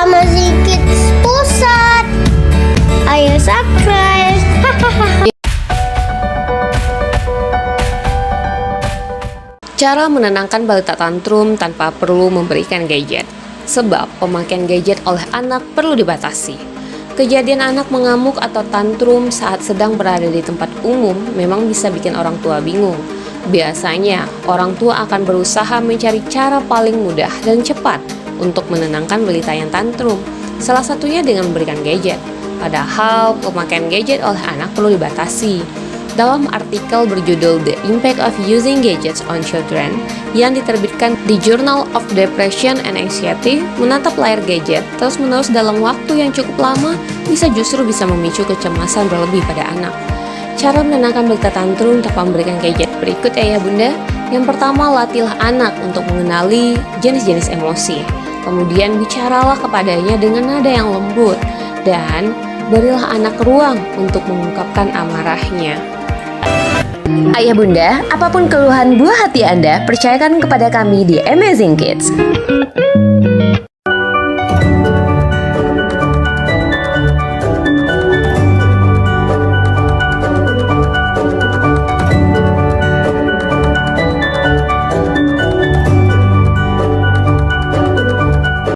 Amazing Kids Pusat. Ayo subscribe. Cara menenangkan balita tantrum tanpa perlu memberikan gadget. Sebab pemakaian gadget oleh anak perlu dibatasi. Kejadian anak mengamuk atau tantrum saat sedang berada di tempat umum memang bisa bikin orang tua bingung. Biasanya, orang tua akan berusaha mencari cara paling mudah dan cepat untuk menenangkan balita yang tantrum. Salah satunya dengan memberikan gadget. Padahal, pemakaian gadget oleh anak perlu dibatasi. Dalam artikel berjudul The Impact of Using Gadgets on Children yang diterbitkan di Journal of Depression and Anxiety, menatap layar gadget terus-menerus dalam waktu yang cukup lama bisa memicu kecemasan berlebih pada anak. Cara menenangkan balita tantrum tanpa memberikan gadget berikut ya bunda. Yang pertama, latihlah anak untuk mengenali jenis-jenis emosi. Kemudian bicaralah kepadanya dengan nada yang lembut dan berilah anak ruang untuk mengungkapkan amarahnya. Ayah bunda, apapun keluhan buah hati Anda, percayakan kepada kami di Amazing Kids.